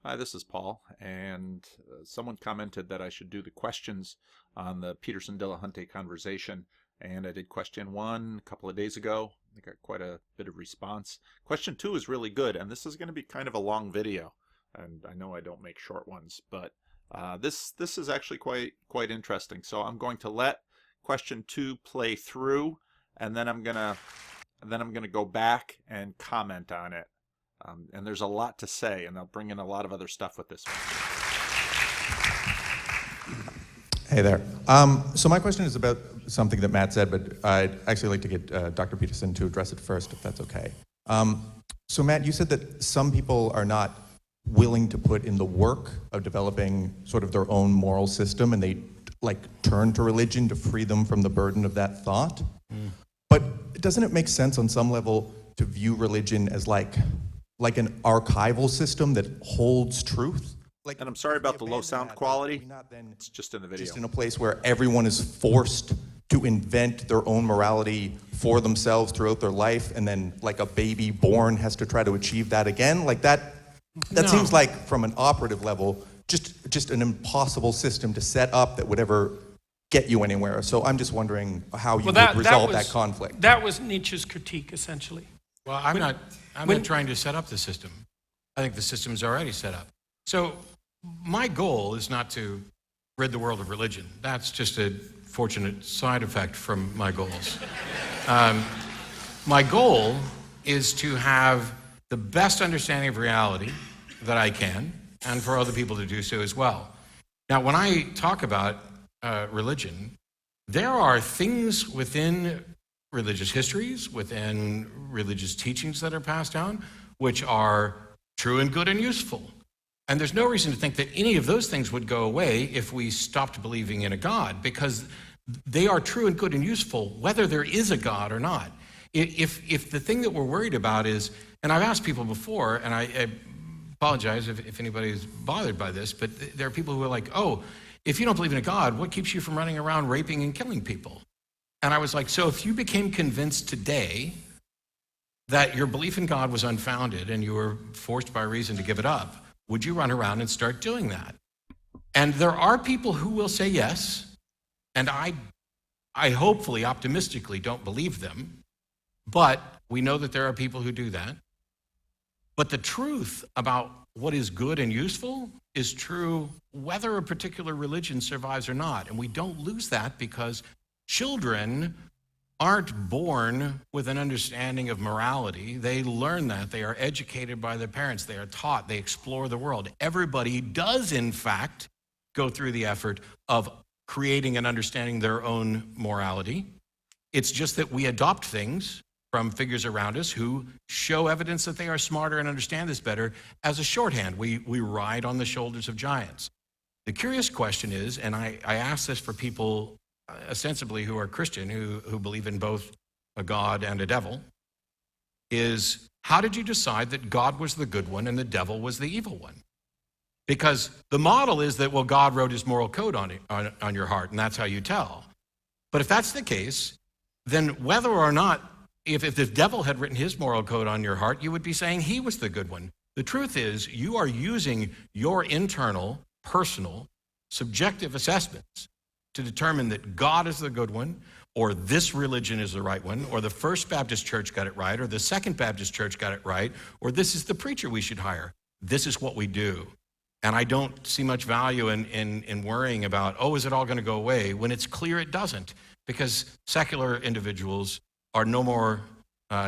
Hi, this is Paul, and someone commented that I should do the questions on the Peterson Dillahunty conversation, and I did question 1 a couple of days ago. I got quite a bit of response. Question 2 is really good, and this is going to be kind of a long video, and I know I don't make short ones, but this is actually quite interesting. So I'm going to let question 2 play through, and then I'm gonna go back and comment on it. And there's a lot to say, and I'll bring in a lot of other stuff with this one. Hey there. So my question is about something that Matt said, but I'd actually like to get Dr. Peterson to address it first, if that's okay. So Matt, you said that some people are not willing to put in the work of developing sort of their own moral system, and they turn to religion to free them from the burden of that thought. But doesn't it make sense on some level to view religion as like an archival system that holds truth? And I'm sorry about the low sound quality. It's just in the video. Just in a place where everyone is forced to invent their own morality for themselves throughout their life, and then like a baby born has to try to achieve that again? Like that seems like, from an operative level, just an impossible system to set up that would ever get you anywhere. So I'm just wondering how you would resolve that conflict. That was Nietzsche's critique, essentially. Well, I'm not trying to set up the system. I think the system's already set up. So my goal is not to rid the world of religion. That's just a fortunate side effect from my goals. My goal is to have the best understanding of reality that I can, and for other people to do so as well. Now, when I talk about religion, there are things within religious histories, within religious teachings that are passed down, which are true and good and useful. And there's no reason to think that any of those things would go away if we stopped believing in a God, because they are true and good and useful whether there is a God or not. If the thing that we're worried about is, and I've asked people before, and I apologize if anybody's bothered by this, but there are people who are like, oh, if you don't believe in a God, what keeps you from running around raping and killing people? And I was like, so if you became convinced today that your belief in God was unfounded and you were forced by reason to give it up, would you run around and start doing that? And there are people who will say yes, and I hopefully, optimistically don't believe them, but we know that there are people who do that. But the truth about what is good and useful is true whether a particular religion survives or not. And we don't lose that because children aren't born with an understanding of morality. They learn that. They are educated by their parents. They are taught. They explore the world. Everybody does, in fact, go through the effort of creating and understanding their own morality. It's just that we adopt things from figures around us who show evidence that they are smarter and understand this better as a shorthand. We ride on the shoulders of giants. The curious question is, and I ask this for people ostensibly who are Christian, who believe in both a God and a devil, is how did you decide that God was the good one and the devil was the evil one? Because the model is that, well, God wrote his moral code on your heart, and that's how you tell. But if that's the case, then whether or not, if the devil had written his moral code on your heart, you would be saying he was the good one. The truth is, you are using your internal, personal, subjective assessments to determine that God is the good one, or this religion is the right one, or the First Baptist Church got it right, or the Second Baptist Church got it right, or this is the preacher we should hire. This is what we do. And I don't see much value in worrying about, oh, is it all going to go away, when it's clear it doesn't, because secular individuals are no more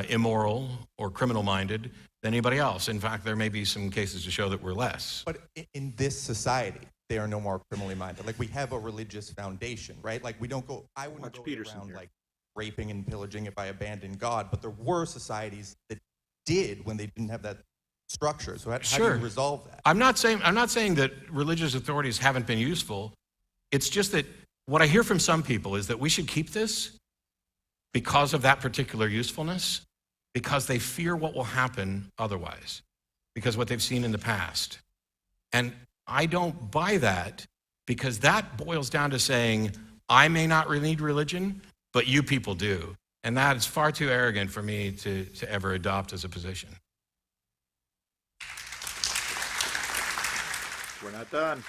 immoral or criminal-minded than anybody else. In fact, there may be some cases to show that we're less. But in this society, they are no more criminally minded. Like, we have a religious foundation, right? Like, I wouldn't go around like raping and pillaging if I abandoned God, but there were societies that did when they didn't have that structure. So how do you resolve that? I'm not saying that religious authorities haven't been useful. It's just that what I hear from some people is that we should keep this because of that particular usefulness, because they fear what will happen otherwise, because what they've seen in the past. And I don't buy that, because that boils down to saying, I may not need religion, but you people do. And that is far too arrogant for me to ever adopt as a position. We're not done.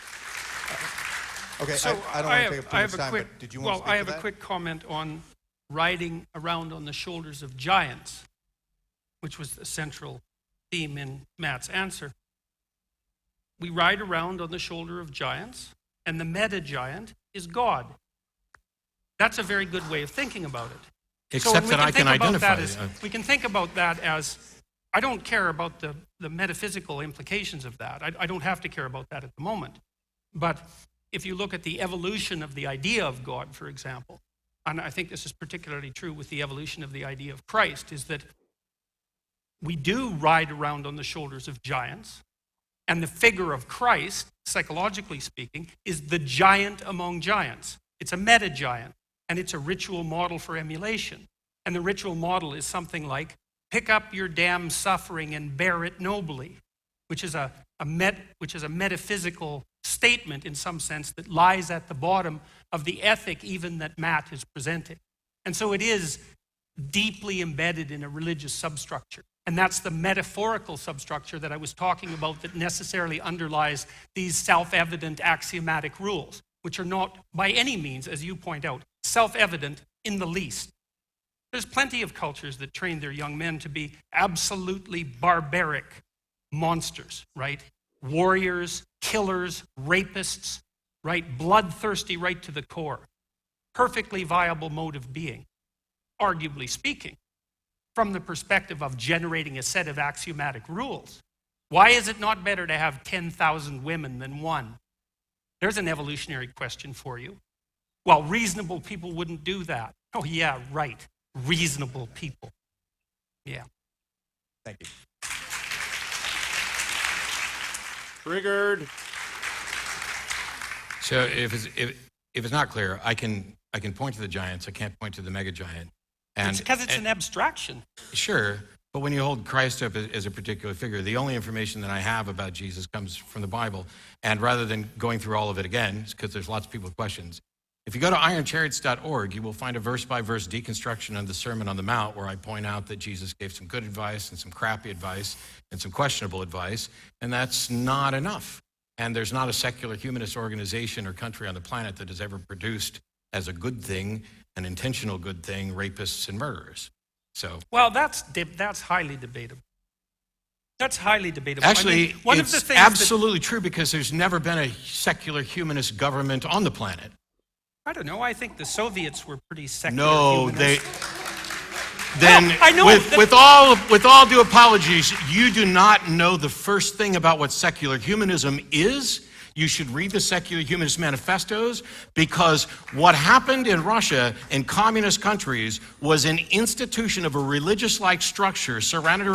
Okay, So I don't want to take up too much time, quick, but did you want to speak I to have that? a quick comment on riding around on the shoulders of giants, which was the central theme in Matt's answer. We ride around on the shoulder of giants, and the meta-giant is God. That's a very good way of thinking about it. Except that I can identify. We can think about that as, I don't care about the metaphysical implications of that. I don't have to care about that at the moment. But if you look at the evolution of the idea of God, for example, and I think this is particularly true with the evolution of the idea of Christ, is that we do ride around on the shoulders of giants, and the figure of Christ, psychologically speaking, is the giant among giants. It's a meta-giant, and it's a ritual model for emulation. And the ritual model is something like, pick up your damn suffering and bear it nobly, which is a metaphysical statement in some sense that lies at the bottom of the ethic even that Matt is presenting. And so it is deeply embedded in a religious substructure. And that's the metaphorical substructure that I was talking about that necessarily underlies these self-evident axiomatic rules, which are not by any means, as you point out, self-evident in the least. There's plenty of cultures that train their young men to be absolutely barbaric monsters, right? Warriors, killers, rapists, right? Bloodthirsty right to the core. Perfectly viable mode of being, arguably speaking, from the perspective of generating a set of axiomatic rules. Why is it not better to have 10,000 women than one? There's an evolutionary question for you. Well, reasonable people wouldn't do that. Oh yeah, right. Reasonable people. Yeah. Thank you. Triggered. So if it's not clear, I can point to the giants. I can't point to the mega giant. It's because it's an abstraction. Sure, but when you hold Christ up as a particular figure, the only information that I have about Jesus comes from the Bible. And rather than going through all of it again, because there's lots of people with questions, if you go to ironchariots.org, you will find a verse-by-verse deconstruction of the Sermon on the Mount where I point out that Jesus gave some good advice and some crappy advice and some questionable advice, and that's not enough. And there's not a secular humanist organization or country on the planet that has ever produced as a good thing, an intentional good thing, rapists and murderers. So, Well, that's highly debatable. That's highly debatable. actually, one it's of the things absolutely true because there's never been a secular humanist government on the planet. I don't know. I think the Soviets were pretty secular. No, humanists. Then, I know with all due apologies, you do not know the first thing about what secular humanism is. You should read the Secular Humanist Manifestos, because what happened in Russia and communist countries was an institution of a religious-like structure centered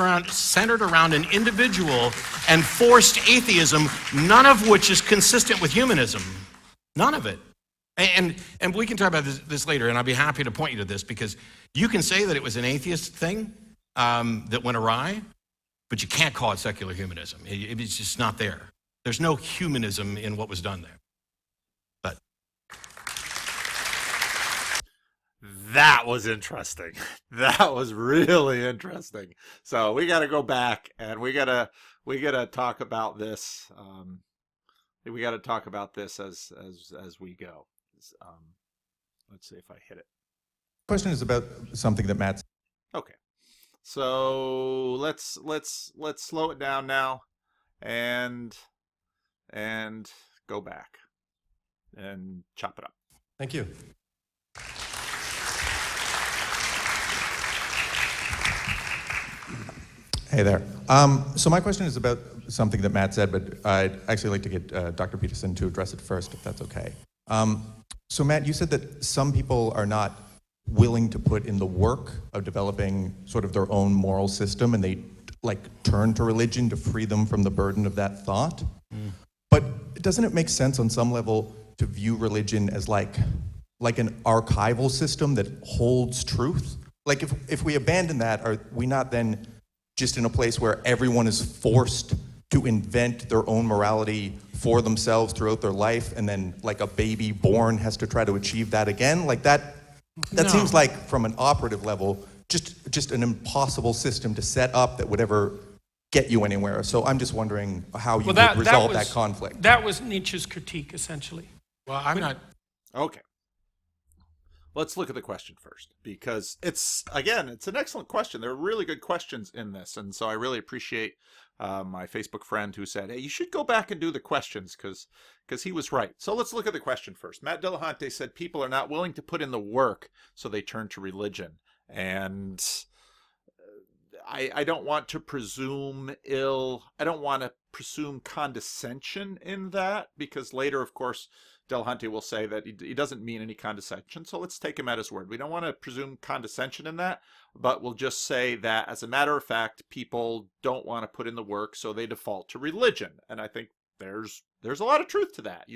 around an individual and forced atheism, none of which is consistent with humanism. None of it. And we can talk about this later, and I'll be happy to point you to this, because you can say that it was an atheist thing that went awry, but you can't call it secular humanism. It's just not there. There's no humanism in what was done there. But That was interesting. That was really interesting. So we got to go back and we got to talk about this. We got to talk about this as we go. Let's see if I hit it. Question is about something that Matt. Okay. So let's slow it down now and go back and chop it up. Thank you. Hey there. So my question is about something that Matt said, but I'd actually like to get Dr. Peterson to address it first, if that's okay. So Matt, you said that some people are not willing to put in the work of developing sort of their own moral system, and they like turn to religion to free them from the burden of that thought. But doesn't it make sense on some level to view religion as like an archival system that holds truth? Like if we abandon that, are we not then just in a place where everyone is forced to invent their own morality for themselves throughout their life, and then like a baby born has to try to achieve that again? Like that No. seems like, from an operative level, just an impossible system to set up that would ever get you anywhere. So I'm just wondering how you Well, would resolve that conflict. That was Nietzsche's critique, essentially. Well, I'm not. Okay. Let's look at the question first, because it's an excellent question. There are really good questions in this, and so I really appreciate my Facebook friend who said, hey, you should go back and do the questions, because he was right. So let's look at the question first. Matt Dillahunty said people are not willing to put in the work, so they turn to religion. And I don't want to presume I don't want to presume condescension in that, because later, of course, Dillahunty will say that he doesn't mean any condescension, so let's take him at his word. We don't want to presume condescension in that, but we'll just say that, as a matter of fact, people don't want to put in the work, so they default to religion. And I think there's a lot of truth to that.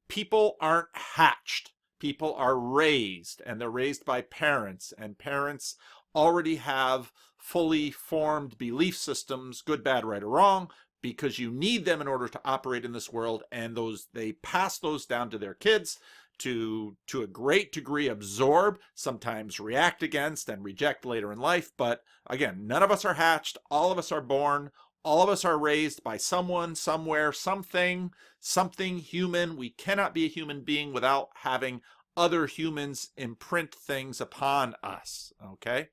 People aren't hatched. People are raised, and they're raised by parents, and parents already have fully formed belief systems, good, bad, right, or wrong, because you need them in order to operate in this world, and they pass those down to their kids to a great degree absorb, sometimes react against, and reject later in life. But again, none of us are hatched. All of us are born. All of us are raised by someone, somewhere, something human. We cannot be a human being without having other humans imprint things upon us, okay?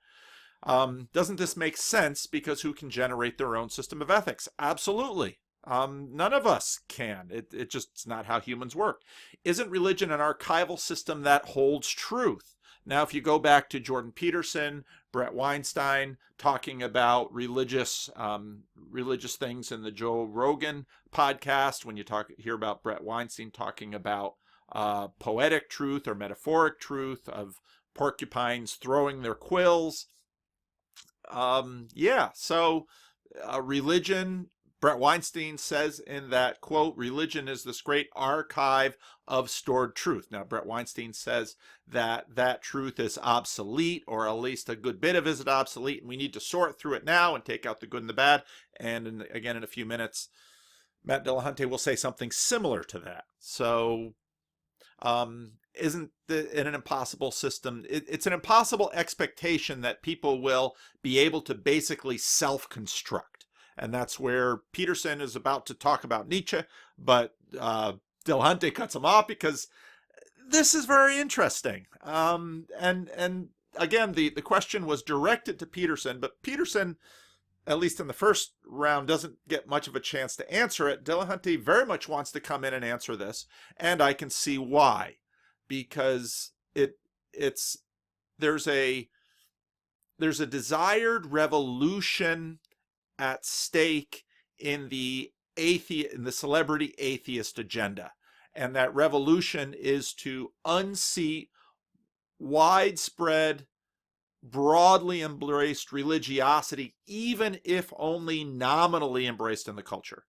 Doesn't this make sense? Because who can generate their own system of ethics? Absolutely. None of us can. It's not how humans work. Isn't religion an archival system that holds truth? Now, if you go back to Jordan Peterson, Brett Weinstein, talking about religious things in the Joe Rogan podcast, when you hear about Brett Weinstein talking about poetic truth or metaphoric truth of porcupines throwing their quills. Religion, Brett Weinstein says in that quote, religion is this great archive of stored truth. Now, Brett Weinstein says that truth is obsolete, or at least a good bit of it is obsolete, and we need to sort through it now and take out the good and the bad. And again, in a few minutes, Matt Dillahunty will say something similar to that. So, isn't it an impossible system? It's an impossible expectation that people will be able to basically self-construct. And that's where Peterson is about to talk about Nietzsche, but Dillahunty cuts him off because this is very interesting. And again, the question was directed to Peterson, but Peterson, at least in the first round, doesn't get much of a chance to answer it. Dillahunty very much wants to come in and answer this, and I can see why. Because there's a desired revolution at stake in the celebrity atheist agenda, and that revolution is to unseat widespread, broadly embraced religiosity, even if only nominally embraced in the culture.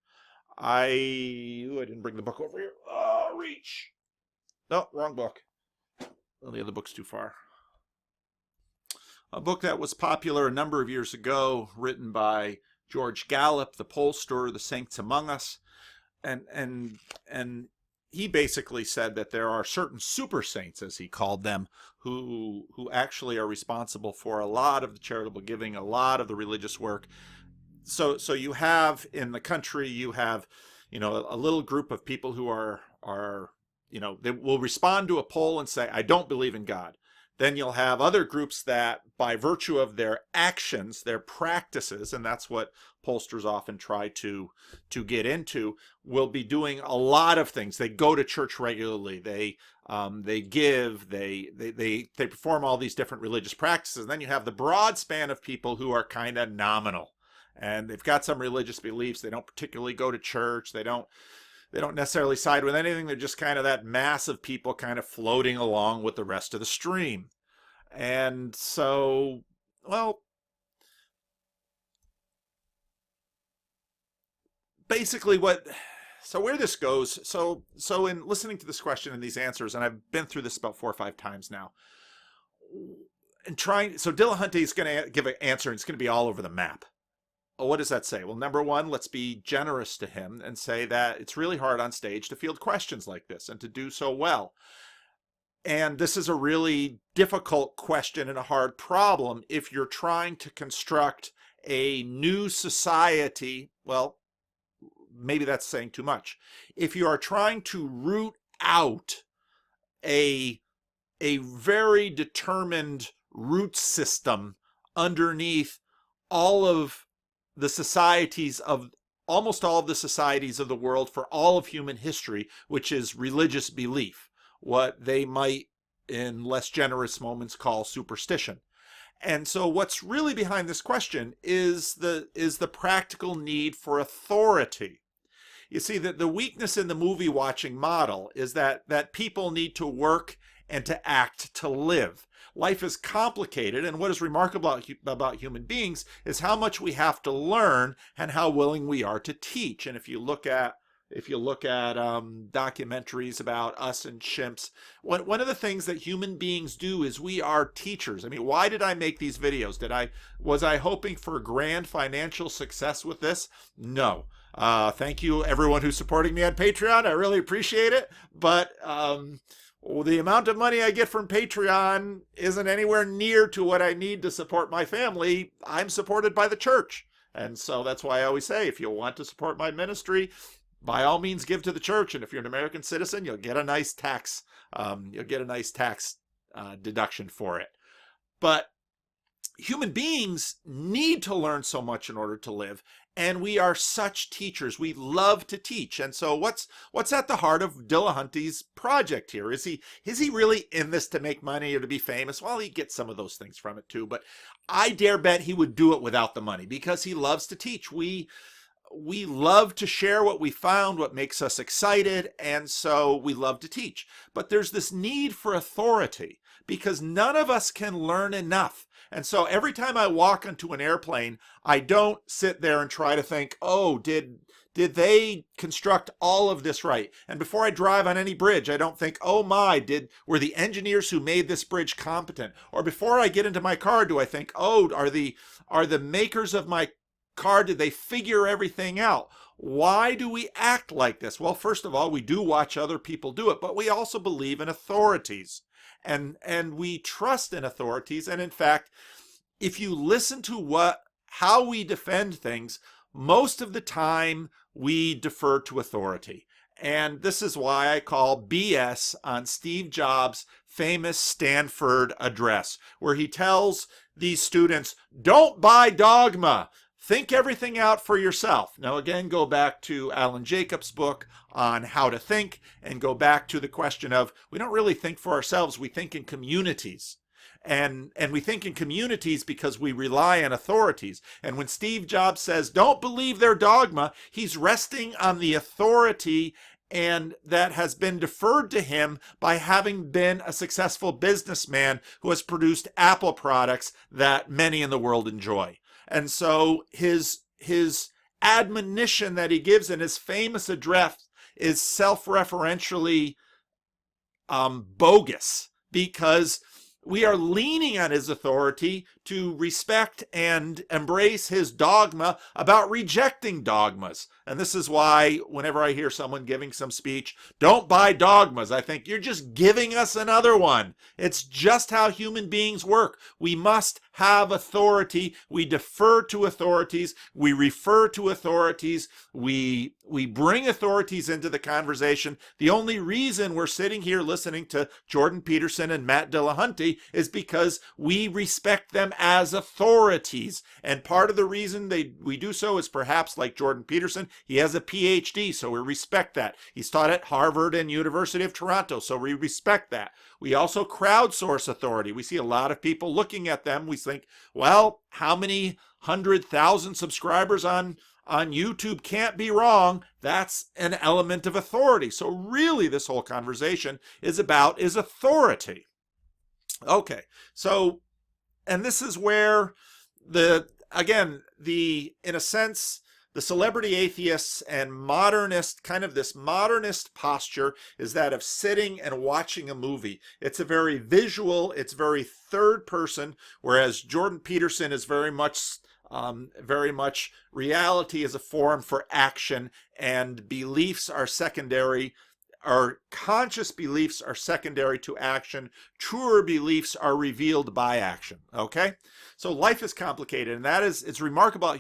I didn't bring the book over here. Oh, reach. No, wrong book. Well, the other book's too far. A book that was popular a number of years ago, written by George Gallup, the pollster, The Saints Among Us. And he basically said that there are certain super saints, as he called them, who actually are responsible for a lot of the charitable giving, a lot of the religious work. So you have in the country, you have, a little group of people who are they will respond to a poll and say, I don't believe in God. Then you'll have other groups that, by virtue of their actions, their practices, and that's what pollsters often try to get into, will be doing a lot of things. They go to church regularly. They give. They perform all these different religious practices. And then you have the broad span of people who are kind of nominal, and they've got some religious beliefs. They don't particularly go to church. They don't necessarily side with anything. They're just kind of that mass of people kind of floating along with the rest of the stream. And so, basically where this goes, so in listening to this question and these answers, and I've been through this about 4 or 5 times now, so Dillahunty is going to give an answer, and it's going to be all over the map. What does that say? Well, number one, let's be generous to him and say that it's really hard on stage to field questions like this and to do so well. And this is a really difficult question and a hard problem if you're trying to construct a new society, well, maybe that's saying too much. If you are trying to root out a very determined root system underneath all of the societies of almost all of the societies of the world for all of human history, which is religious belief, what they might in less generous moments call superstition. And so what's really behind this question is the practical need for authority. You see, that the weakness in the movie watching model is that people need to work and to act to live. Life is complicated, and what is remarkable about human beings is how much we have to learn and how willing we are to teach. And if you look at documentaries about us and chimps, one of the things that human beings do is we are teachers. I mean, why did I make these videos? Was I hoping for grand financial success with this? No. Thank you everyone who's supporting me on Patreon. I really appreciate it. But the amount of money I get from Patreon isn't anywhere near to what I need to support my family. I'm supported by the church. And so that's why I always say, if you want to support my ministry, by all means give to the church. And if you're an American citizen, you'll get a nice tax, deduction for it. But human beings need to learn so much in order to live, and we are such teachers. We love to teach. And so what's at the heart of Dillahunty's project here? Is he really in this to make money or to be famous? Well, he gets some of those things from it too, but I dare bet he would do it without the money because he loves to teach. We love to share what we found, what makes us excited, and so we love to teach. But there's this need for authority because none of us can learn enough. And so every time I walk onto an airplane, I don't sit there and try to think, oh, did they construct all of this right? And before I drive on any bridge, I don't think, oh my, were the engineers who made this bridge competent? Or before I get into my car, do I think, oh, are the makers of my car, did they figure everything out? Why do we act like this? Well, first of all, we do watch other people do it, but we also believe in authorities. And we trust in authorities. And in fact, if you listen to how we defend things, most of the time we defer to authority. And this is why I call BS on Steve Jobs' famous Stanford address, where he tells these students, don't buy dogma. Think everything out for yourself. Now, again, go back to Alan Jacobs' book on how to think and go back to the question of we don't really think for ourselves. We think in communities. And we think in communities because we rely on authorities. And when Steve Jobs says, don't believe their dogma, he's resting on the authority and that has been deferred to him by having been a successful businessman who has produced Apple products that many in the world enjoy. And so his admonition that he gives in his famous address is self-referentially bogus because we are leaning on his authority to respect and embrace his dogma about rejecting dogmas. And this is why whenever I hear someone giving some speech, don't buy dogmas, I think you're just giving us another one. It's just how human beings work. We must have authority. We defer to authorities. We refer to authorities. We bring authorities into the conversation. The only reason we're sitting here listening to Jordan Peterson and Matt Dillahunty is because we respect them as authorities. And part of the reason we do so is perhaps like Jordan Peterson, he has a PhD, so we respect that. He's taught at Harvard and University of Toronto, so we respect that. We also crowdsource authority. We see a lot of people looking at them. We think, well, how many 100,000 subscribers on YouTube can't be wrong? That's an element of authority. So really this whole conversation is authority. Okay, so, and this is where in a sense, the celebrity atheists and modernist, kind of this modernist posture is that of sitting and watching a movie. It's a very visual, it's very third person, whereas Jordan Peterson is very much reality is a forum for action and beliefs are secondary. our conscious beliefs are secondary to action. Truer beliefs are revealed by action. Okay, so life is complicated, and that is, it's remarkable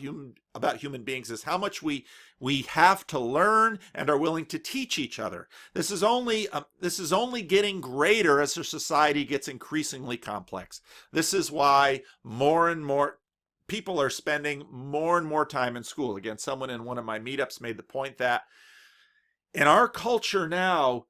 about human beings is how much we have to learn and are willing to teach each other. This is only getting greater as our society gets increasingly complex. This is why more and more people are spending more and more time in school. Again, someone in one of my meetups made the point that in our culture now,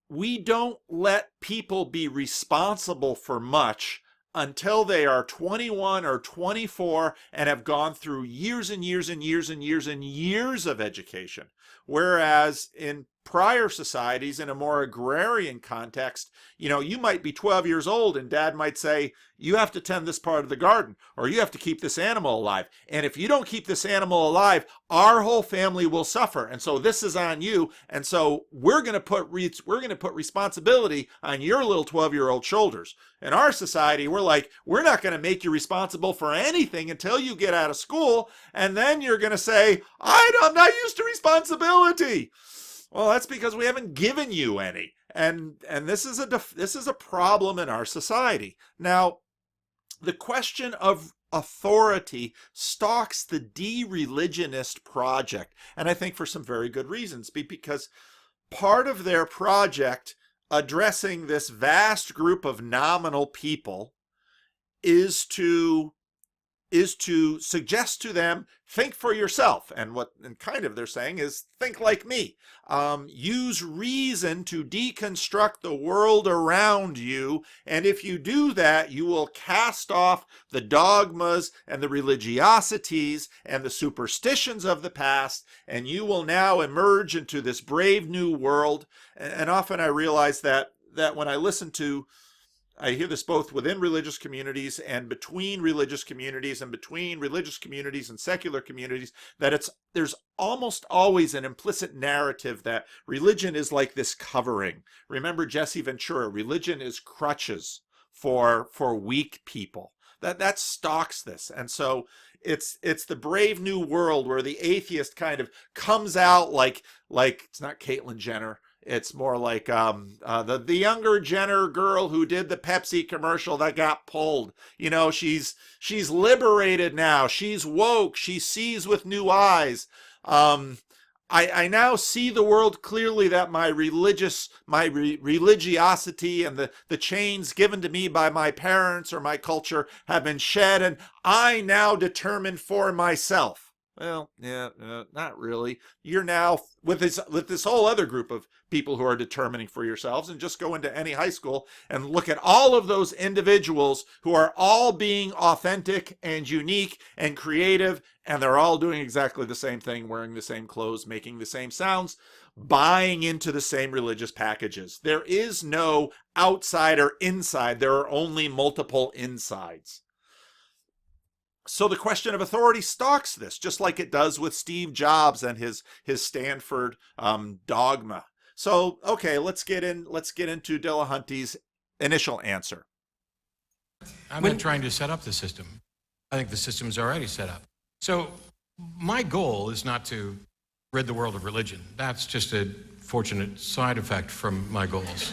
we don't let people be responsible for much until they are 21 or 24 and have gone through years and years and years and years and years of education. Whereas in prior societies, in a more agrarian context, you might be 12 years old and dad might say, you have to tend this part of the garden, or you have to keep this animal alive. And if you don't keep this animal alive, our whole family will suffer. And so this is on you. And so we're going to put responsibility on your little 12-year-old shoulders. In our society, we're like, we're not going to make you responsible for anything until you get out of school. And then you're going to say, I'm not used to responsibility. Well, that's because we haven't given you any. And this is a problem in our society. Now, the question of authority stalks the de-religionist project, and I think for some very good reasons, because part of their project addressing this vast group of nominal people is to suggest to them, think for yourself. And kind of they're saying is, think like me. Use reason to deconstruct the world around you. And if you do that, you will cast off the dogmas and the religiosities and the superstitions of the past, and you will now emerge into this brave new world. And often I realize that when I hear this both within religious communities and between religious communities and between religious communities and secular communities, that there's almost always an implicit narrative that religion is like this covering. Remember Jesse Ventura, religion is crutches for weak people. That stalks this. And so it's the brave new world where the atheist kind of comes out like it's not Caitlyn Jenner. It's more like the younger Jenner girl who did the Pepsi commercial that got pulled. She's liberated now. She's woke. She sees with new eyes. I now see the world clearly, that my religiosity and the chains given to me by my parents or my culture have been shed, and I now determine for myself. Well, yeah, not really. You're now with this whole other group of people who are determining for yourselves, and just go into any high school and look at all of those individuals who are all being authentic and unique and creative, and they're all doing exactly the same thing, wearing the same clothes, making the same sounds, buying into the same religious packages. There is no outside or inside. There are only multiple insides. So the question of authority stalks this, just like it does with Steve Jobs and his Stanford dogma. So, okay, let's get into Dillahunty's initial answer. I'm not trying to set up the system. I think the system's already set up. So my goal is not to rid the world of religion. That's just a fortunate side effect from my goals.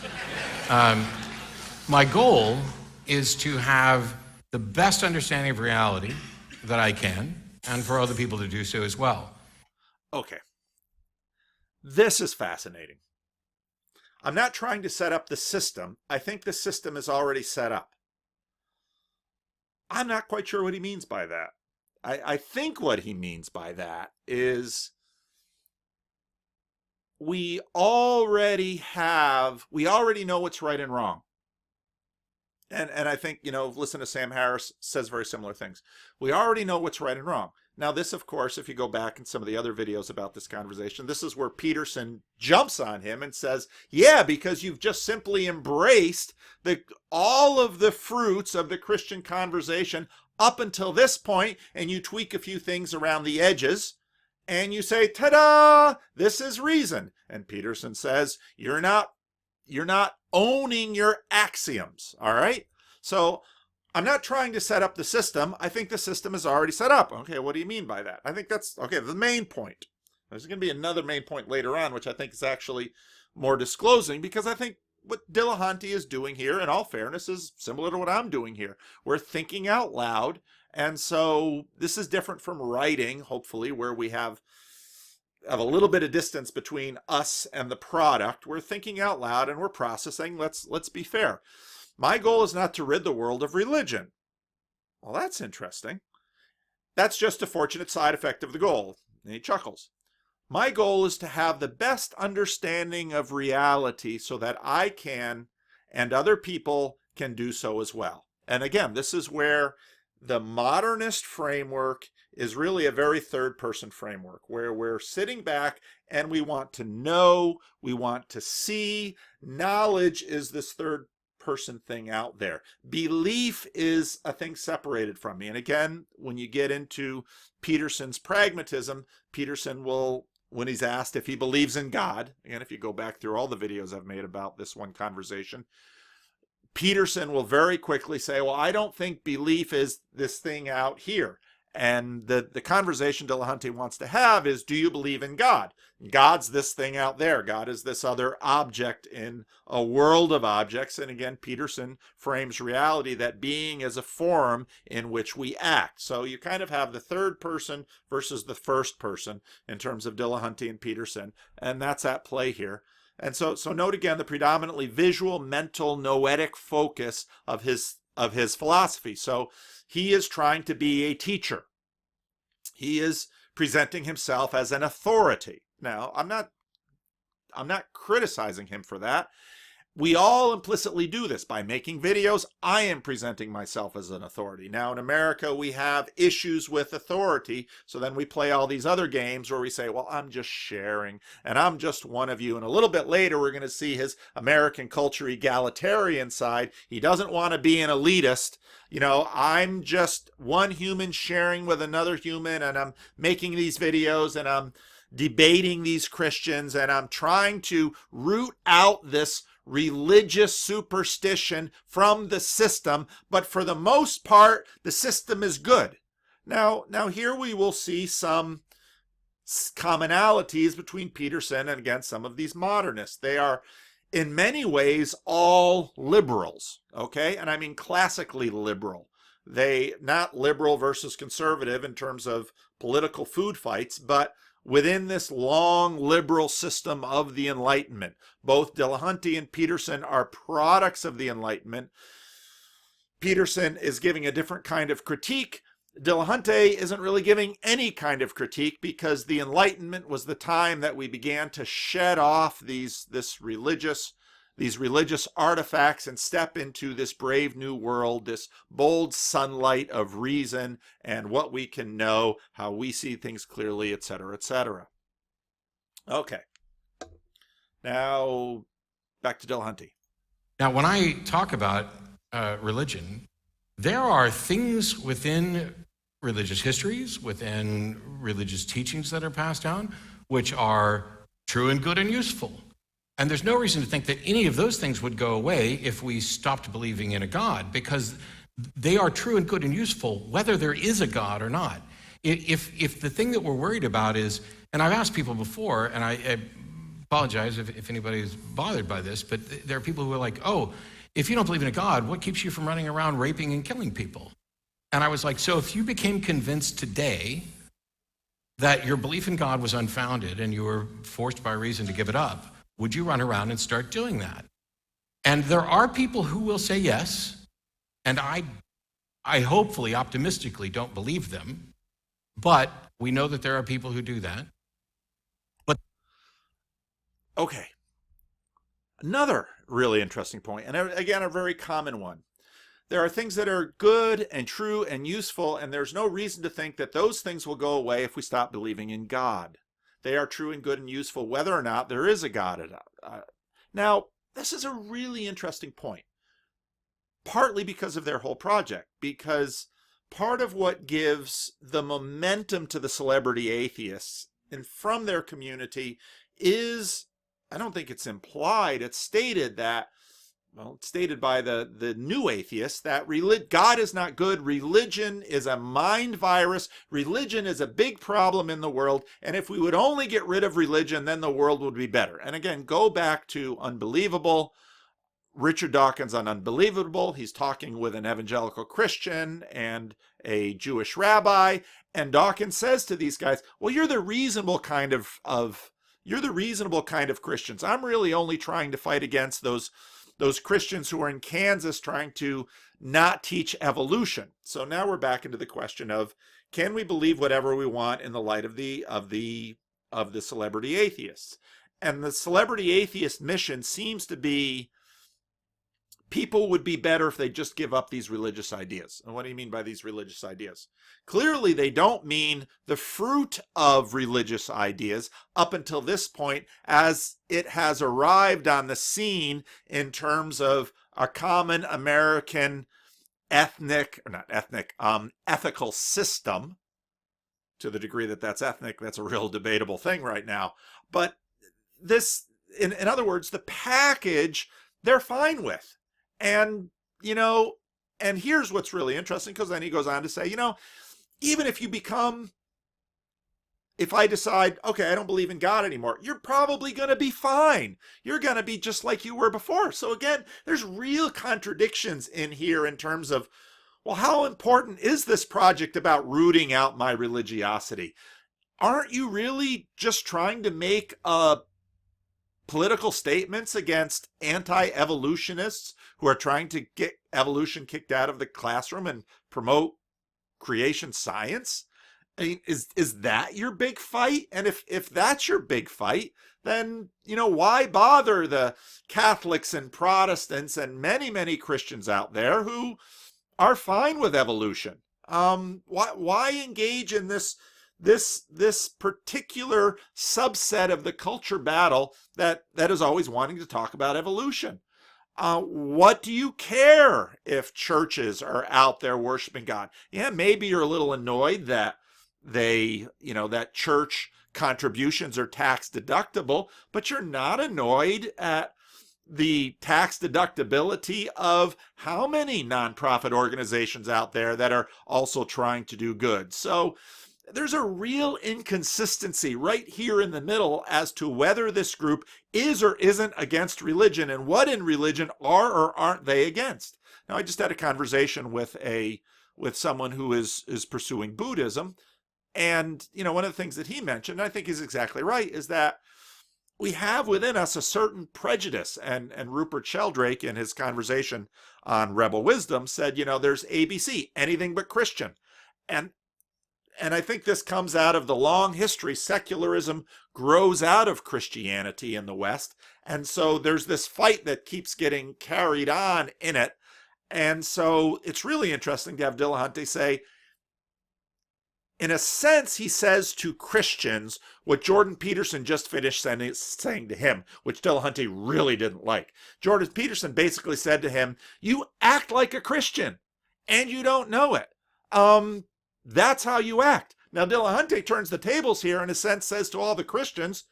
My goal is to have the best understanding of reality that I can, and for other people to do so as well. Okay. This is fascinating. I'm not trying to set up the system. I think the system is already set up. I'm not quite sure what he means by that. I think what he means by that is we already know what's right and wrong. And I think, listen to Sam Harris says very similar things. We already know what's right and wrong. Now this, of course, if you go back in some of the other videos about this conversation, this is where Peterson jumps on him and says, yeah, because you've just simply embraced all of the fruits of the Christian conversation up until this point, and you tweak a few things around the edges, and you say, ta-da, this is reason. And Peterson says, you're not owning your axioms, all right? So I'm not trying to set up the system. I think the system is already set up. Okay, what do you mean by that? I think that's, okay, the main point. There's going to be another main point later on, which I think is actually more disclosing, because I think what Dillahunty is doing here, in all fairness, is similar to what I'm doing here. We're thinking out loud, and so this is different from writing, hopefully, where we have a little bit of distance between us and the product. We're thinking out loud and we're processing. Let's be fair. My goal is not to rid the world of religion. Well, that's interesting. That's just a fortunate side effect of the goal. And he chuckles. My goal is to have the best understanding of reality so that I can and other people can do so as well. And again, this is where the modernist framework is really a very third-person framework, where we're sitting back and we want to know, we want to see. Knowledge is this third-person thing out there. Belief is a thing separated from me. And again, when you get into Peterson's pragmatism, Peterson will, when he's asked if he believes in God, and if you go back through all the videos I've made about this one conversation, Peterson will very quickly say, well, I don't think belief is this thing out here. And the conversation Dillahunty wants to have is, do you believe in God? God's this thing out there. God is this other object in a world of objects. And again, Peterson frames reality that being is a form in which we act. So you kind of have the third person versus the first person in terms of Dillahunty and Peterson. And that's at play here. And so note again the predominantly visual, mental, noetic focus of his philosophy. So he is trying to be a teacher. He is presenting himself as an authority. Now, I'm not criticizing him for that. We all implicitly do this by making videos. I am presenting myself as an authority. Now, in America, we have issues with authority. So then we play all these other games where we say, well, I'm just sharing and I'm just one of you. And a little bit later, we're going to see his American culture egalitarian side. He doesn't want to be an elitist. You know, I'm just one human sharing with another human, and I'm making these videos and I'm debating these Christians, and I'm trying to root out this religious superstition from the system, but for the most part, the system is good. Now here we will see some commonalities between Peterson and, again, some of these modernists. They are, in many ways, all liberals, okay? And I mean classically liberal. They, not liberal versus conservative in terms of political food fights, but within this long liberal system of the Enlightenment. Both Dillahunty and Peterson are products of the Enlightenment. Peterson is giving a different kind of critique. Dillahunty isn't really giving any kind of critique, because the Enlightenment was the time that we began to shed off these religious artifacts and step into this brave new world, this bold sunlight of reason and what we can know, how we see things clearly, etc., etc. Okay. Now, back to Dillahunty. Now, when I talk about religion, there are things within religious histories, within religious teachings that are passed down, which are true and good and useful. And there's no reason to think that any of those things would go away if we stopped believing in a God, because they are true and good and useful whether there is a God or not. If the thing that we're worried about is, and I've asked people before, and I apologize if anybody is bothered by this, but there are people who are like, oh, if you don't believe in a God, what keeps you from running around raping and killing people? And I was like, so if you became convinced today that your belief in God was unfounded and you were forced by reason to give it up, would you run around and start doing that? And there are people who will say yes, and I hopefully, optimistically don't believe them, but we know that there are people who do that. But okay. Another really interesting point, and again, a very common one. There are things that are good and true and useful, and there's no reason to think that those things will go away if we stop believing in God. They are true and good and useful whether or not there is a God. Now, this is a really interesting point, partly because of their whole project, because part of what gives the momentum to the celebrity atheists and from their community is, I don't think it's implied, it's stated that well, it's stated by the new atheists that God is not good. Religion is a mind virus. Religion is a big problem in the world. And if we would only get rid of religion, then the world would be better. And again, go back to Unbelievable. Richard Dawkins on Unbelievable. He's talking with an evangelical Christian and a Jewish rabbi. And Dawkins says to these guys, well, you're the reasonable kind of Christians. I'm really only trying to fight against those Christians who are in Kansas trying to not teach evolution. So now we're back into the question of, can we believe whatever we want in the light of the celebrity atheists? And the celebrity atheist mission seems to be, people would be better if they just give up these religious ideas. And what do you mean by these religious ideas? Clearly, they don't mean the fruit of religious ideas up until this point, as it has arrived on the scene in terms of a common American ethical system. To the degree that that's ethnic, that's a real debatable thing right now. But this, in other words, the package they're fine with. And, and here's what's really interesting, because then he goes on to say, even if I decide, okay, I don't believe in God anymore, you're probably going to be fine. You're going to be just like you were before. So again, there's real contradictions in here in terms of, well, how important is this project about rooting out my religiosity? Aren't you really just trying to make political statements against anti-evolutionists who are trying to get evolution kicked out of the classroom and promote creation science? I mean, is that your big fight? And if that's your big fight, then, why bother the Catholics and Protestants and many, many Christians out there who are fine with evolution? Why engage in this particular subset of the culture battle that is always wanting to talk about evolution? What do you care if churches are out there worshiping God? Yeah, maybe you're a little annoyed that that church contributions are tax deductible, but you're not annoyed at the tax deductibility of how many nonprofit organizations out there that are also trying to do good. So there's a real inconsistency right here in the middle as to whether this group is or isn't against religion, and what in religion are or aren't they against. Now, I just had a conversation with someone who is pursuing Buddhism, and one of the things that he mentioned, I think is exactly right, is that we have within us a certain prejudice, and Rupert Sheldrake in his conversation on Rebel Wisdom said, there's ABC, anything but Christian. And I think this comes out of the long history. Secularism grows out of Christianity in the West. And so there's this fight that keeps getting carried on in it. And so it's really interesting to have Dillahunty say, in a sense, he says to Christians what Jordan Peterson just finished saying to him, which Dillahunty really didn't like. Jordan Peterson basically said to him, you act like a Christian and you don't know it. That's how you act. Now, Dillahunty turns the tables here, in a sense, says to all the Christians,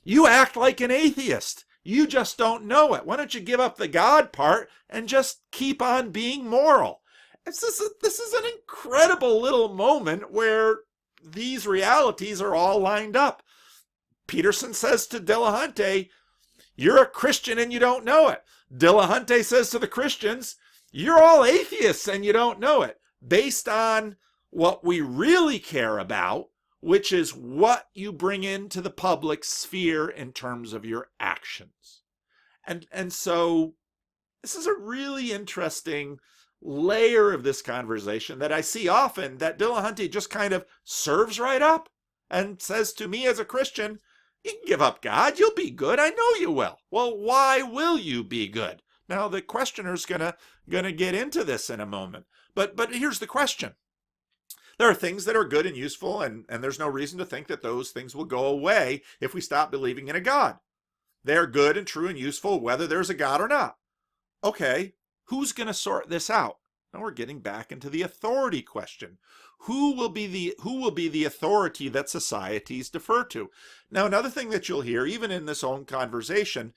you act like an atheist. You just don't know it. Why don't you give up the God part and just keep on being moral? This is an incredible little moment where these realities are all lined up. Peterson says to Dillahunty, you're a Christian and you don't know it. Dillahunty says to the Christians, you're all atheists and you don't know it. Based on what we really care about, which is what you bring into the public sphere in terms of your actions. And so this is a really interesting layer of this conversation that I see often, that Dillahunty just kind of serves right up and says to me as a Christian, you can give up God, you'll be good, I know you will. Well, why will you be good? Now the questioner's gonna get into this in a moment. But here's the question. There are things that are good and useful, and there's no reason to think that those things will go away if we stop believing in a God. They are good and true and useful whether there's a God or not. Okay, who's going to sort this out? Now we're getting back into the authority question. Who will be the authority that societies defer to? Now, another thing that you'll hear, even in this own conversation,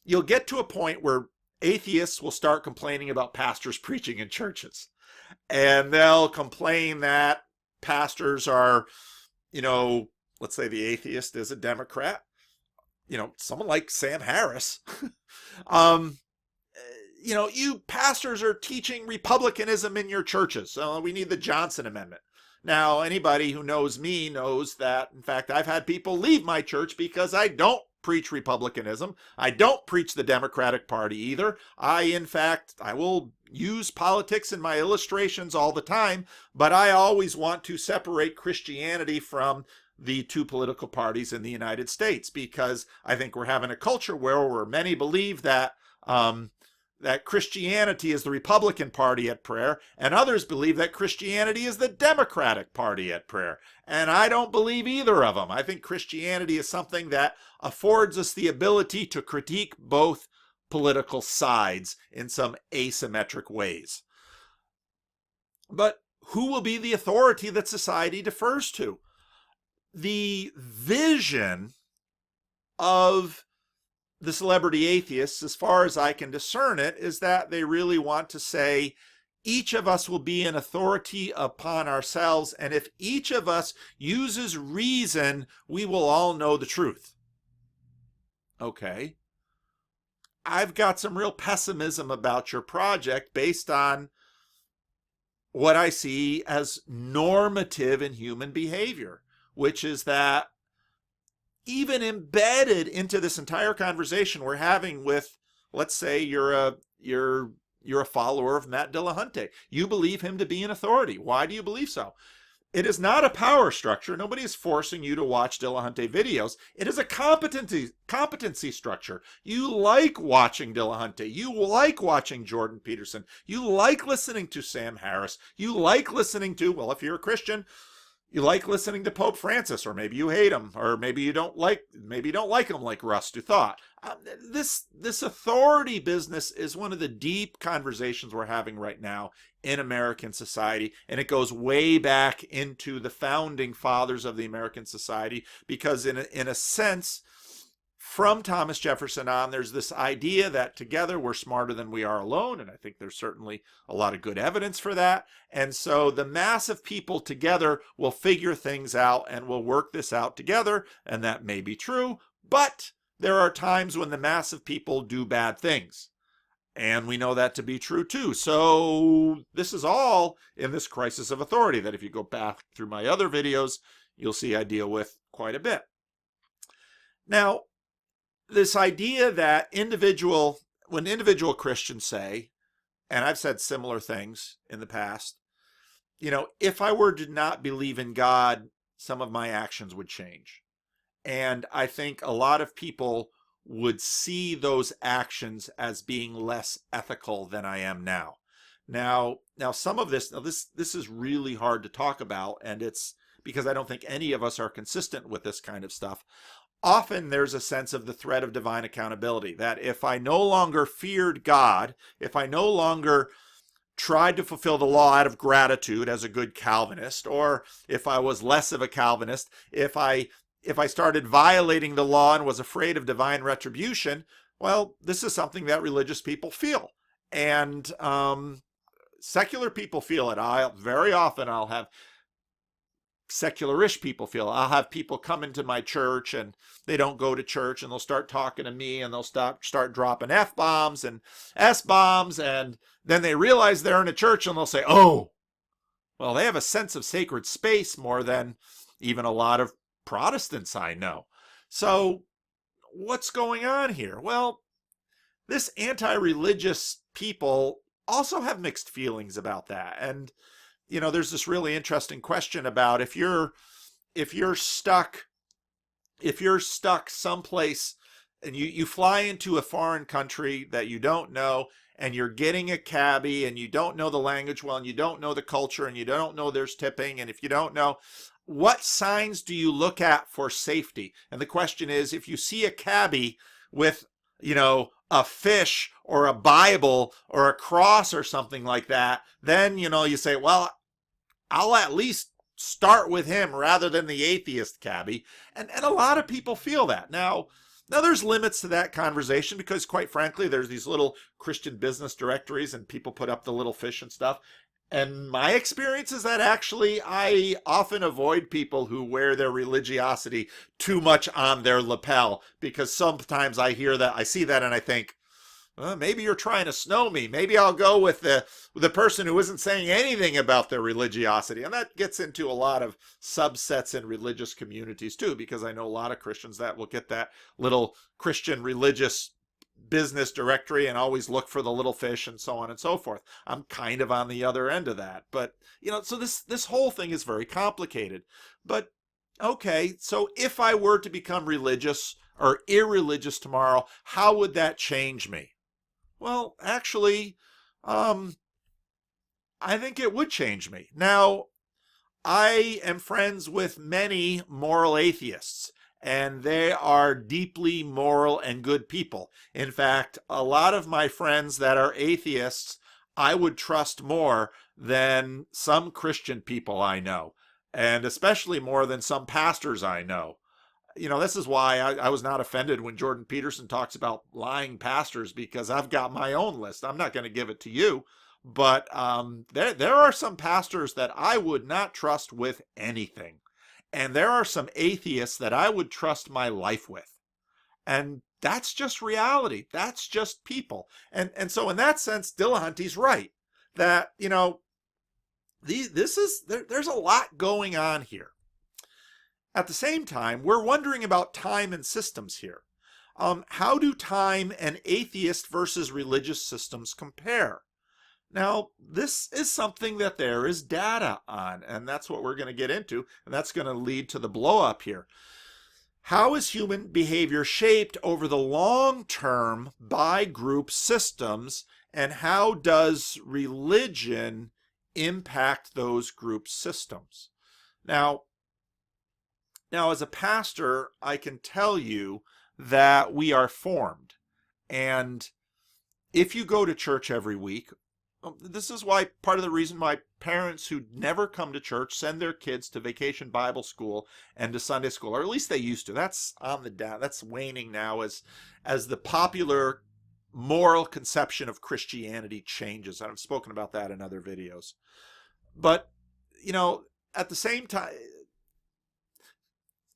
you'll get to a point where atheists will start complaining about pastors preaching in churches. And they'll complain that pastors are, let's say the atheist is a Democrat, someone like Sam Harris. You pastors are teaching republicanism in your churches. So we need the Johnson Amendment. Now, anybody who knows me knows that, in fact, I've had people leave my church because I don't preach republicanism. I don't preach the Democratic Party either. I will use politics in my illustrations all the time, but I always want to separate Christianity from the two political parties in the United States, because I think we're having a culture where many believe that that Christianity is the Republican Party at prayer, and others believe that Christianity is the Democratic Party at prayer. And I don't believe either of them. I think Christianity is something that affords us the ability to critique both political sides in some asymmetric ways. But who will be the authority that society defers to? The vision of the celebrity atheists, as far as I can discern it, is that they really want to say each of us will be an authority upon ourselves, and if each of us uses reason, we will all know the truth. Okay. I've got some real pessimism about your project based on what I see as normative in human behavior, which is that even embedded into this entire conversation we're having with, let's say you're a follower of Matt Dillahunty. You believe him to be an authority. Why do you believe so? It is not a power structure. Nobody is forcing you to watch Dillahunty videos. It is a competency structure. You like watching Dillahunty. You like watching Jordan Peterson. You like listening to Sam Harris. You like listening to, well, if you're a Christian, you like listening to Pope Francis, or maybe you hate him, or maybe you don't like him like Russ Du Thought. This authority business is one of the deep conversations we're having right now in American society, and it goes way back into the founding fathers of the American society, because in a sense, from Thomas Jefferson on, there's this idea that together we're smarter than we are alone, and I think there's certainly a lot of good evidence for that. And so the mass of people together will figure things out and will work this out together, and that may be true, but there are times when the mass of people do bad things. And we know that to be true too. So this is all in this crisis of authority that if you go back through my other videos, you'll see I deal with quite a bit. Now, this idea that when individual Christians say, and I've said similar things in the past, if I were to not believe in God, some of my actions would change. And I think a lot of people would see those actions as being less ethical than I am now. Now some of this is really hard to talk about, and it's because I don't think any of us are consistent with this kind of stuff. Often there's a sense of the threat of divine accountability, that if I no longer feared God, if I no longer tried to fulfill the law out of gratitude as a good Calvinist, or if I was less of a Calvinist, if I started violating the law and was afraid of divine retribution, well, this is something that religious people feel. And secular people feel it. Very often I'll have secularish people feel it. I'll have people come into my church and they don't go to church, and they'll start talking to me, and they'll start dropping F-bombs and S-bombs, and then they realize they're in a church and they'll say, oh, well, they have a sense of sacred space more than even a lot of Protestants I know. So what's going on here? Well, this anti-religious people also have mixed feelings about that. And there's this really interesting question about if you're stuck someplace and you fly into a foreign country that you don't know, and you're getting a cabbie, and you don't know the language well, and you don't know the culture, and you don't know there's tipping, and if you don't know, what signs do you look at for safety? And the question is, if you see a cabbie with, a fish or a Bible or a cross or something like that, then, you say, well, I'll at least start with him rather than the atheist cabbie. And a lot of people feel that. Now, Now, there's limits to that conversation because, quite frankly, there's these little Christian business directories and people put up the little fish and stuff. And my experience is that actually I often avoid people who wear their religiosity too much on their lapel, because sometimes I hear that, I see that, and I think, well, maybe you're trying to snow me. Maybe I'll go with the person who isn't saying anything about their religiosity. And that gets into a lot of subsets in religious communities too, because I know a lot of Christians that will get that little Christian religious business directory and always look for the little fish and so on and so forth. I'm kind of on the other end of that. But, so this whole thing is very complicated. But, okay, so if I were to become religious or irreligious tomorrow, how would that change me? Well, actually, I think it would change me. Now, I am friends with many moral atheists, and they are deeply moral and good people. In fact, a lot of my friends that are atheists, I would trust more than some Christian people I know, and especially more than some pastors I know. This is why I was not offended when Jordan Peterson talks about lying pastors, because I've got my own list. I'm not going to give it to you, but there are some pastors that I would not trust with anything. And there are some atheists that I would trust my life with. And that's just reality. That's just people. And so in that sense, Dillahunty's right that, there's a lot going on here. At the same time, we're wondering about time and systems here. How do time and atheist versus religious systems compare? Now, this is something that there is data on, and that's what we're going to get into, and that's going to lead to the blow up here. How is human behavior shaped over the long term by group systems, and how does religion impact those group systems? Now, as a pastor, I can tell you that we are formed. And if you go to church every week, this is why part of the reason why parents who never come to church send their kids to vacation Bible school and to Sunday school, or at least they used to. That's on the down. That's waning now as the popular moral conception of Christianity changes. I've spoken about that in other videos. But, at the same time,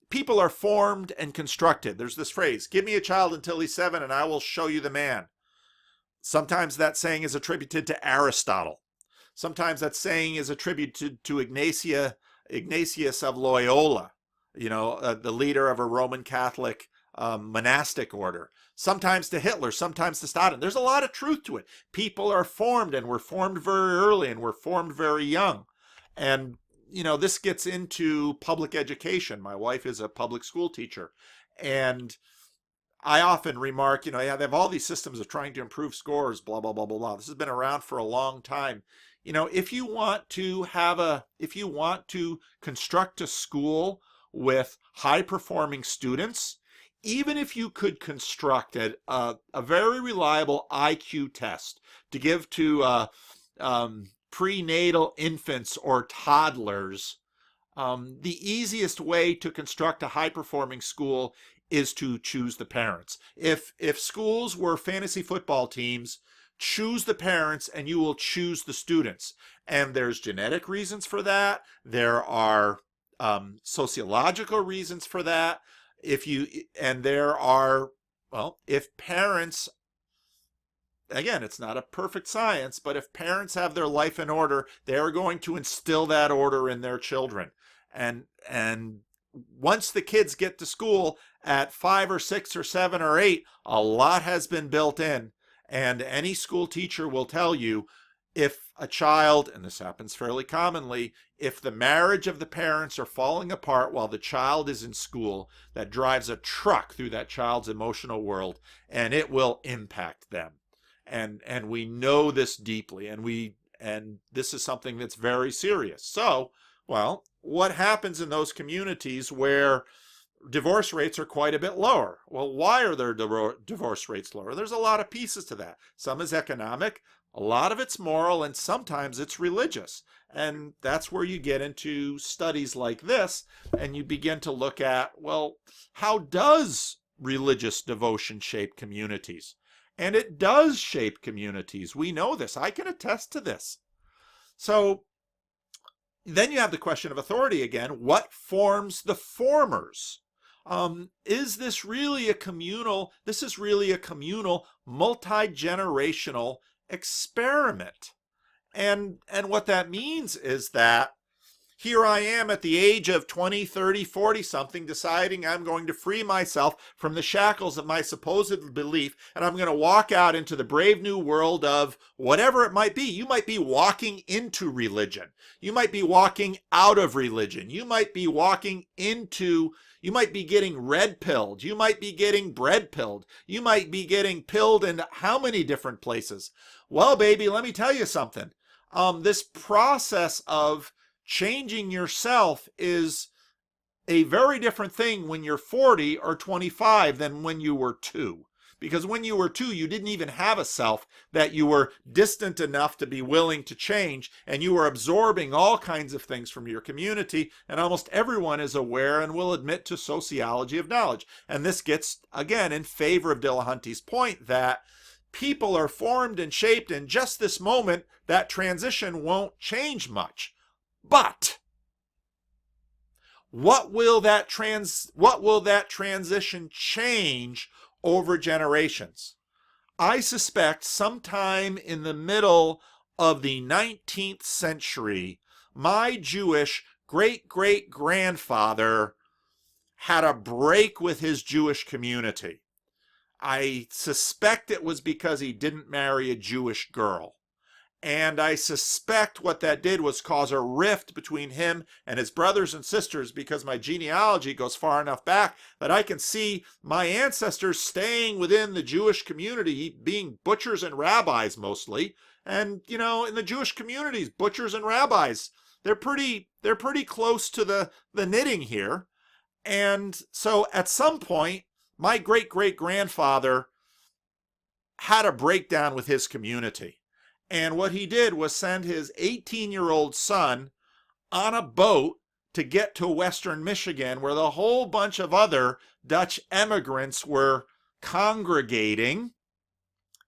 people are formed and constructed. There's this phrase, give me a child until he's 7 and I will show you the man. Sometimes that saying is attributed to Aristotle. Sometimes that saying is attributed to Ignatius of Loyola, the leader of a Roman Catholic monastic order. Sometimes to Hitler, sometimes to Stalin. There's a lot of truth to it. People are formed, and we're formed very early, and we're formed very young. And this gets into public education. My wife is a public school teacher, and I often remark, they have all these systems of trying to improve scores, blah, blah, blah, blah, blah. This has been around for a long time. If you want to construct a school with high-performing students, even if you could construct a very reliable IQ test to give to prenatal infants or toddlers, the easiest way to construct a high-performing school is to choose the parents. If schools were fantasy football teams, choose the parents and you will choose the students. And there's genetic reasons for that. There are sociological reasons for that. If parents, again, it's not a perfect science, but if parents have their life in order, they're going to instill that order in their children. And once the kids get to school at 5 or 6 or 7 or 8, a lot has been built in. And any school teacher will tell you, if a child, and this happens fairly commonly, if the marriage of the parents are falling apart while the child is in school, that drives a truck through that child's emotional world, and it will impact them. And we know this deeply, and this is something that's very serious. So, well, what happens in those communities where divorce rates are quite a bit lower? Well, why are their divorce rates lower? There's a lot of pieces to that. Some is economic, a lot of it's moral, and sometimes it's religious. And that's where you get into studies like this, and you begin to look at, well, how does religious devotion shape communities. And it does shape communities. We know this. I can attest to this. So then you have the question of authority again. What forms the formers? Is this really a communal, this is really a communal, multi-generational experiment. And what that means is that here I am at the age of 20, 30, 40 something, deciding I'm going to free myself from the shackles of my supposed belief, and I'm going to walk out into the brave new world of whatever it might be. You might be walking into religion. You might be walking out of religion. You might be walking into, you might be getting red pilled. You might be getting bread pilled. You might be getting pilled in how many different places? Well, baby, let me tell you something. This process of changing yourself is a very different thing when you're 40 or 25 than when you were 2. Because when you were 2, you didn't even have a self that you were distant enough to be willing to change, and you were absorbing all kinds of things from your community, and almost everyone is aware and will admit to sociology of knowledge. And this gets, again, in favor of Dillahunty's point that people are formed and shaped in just this moment. That transition won't change much. But what will that transition change over generations? I suspect sometime in the middle of the 19th century, my Jewish great-great-grandfather had a break with his Jewish community. I suspect it was because he didn't marry a Jewish girl. And I suspect what that did was cause a rift between him and his brothers and sisters, because my genealogy goes far enough back that I can see my ancestors staying within the Jewish community, being butchers and rabbis mostly. And, you know, in the Jewish communities, butchers and rabbis, they're pretty close to the knitting here. And so at some point, my great-great-grandfather had a breakdown with his community. And what he did was send his 18-year-old son on a boat to get to Western Michigan, where the whole bunch of other Dutch emigrants were congregating,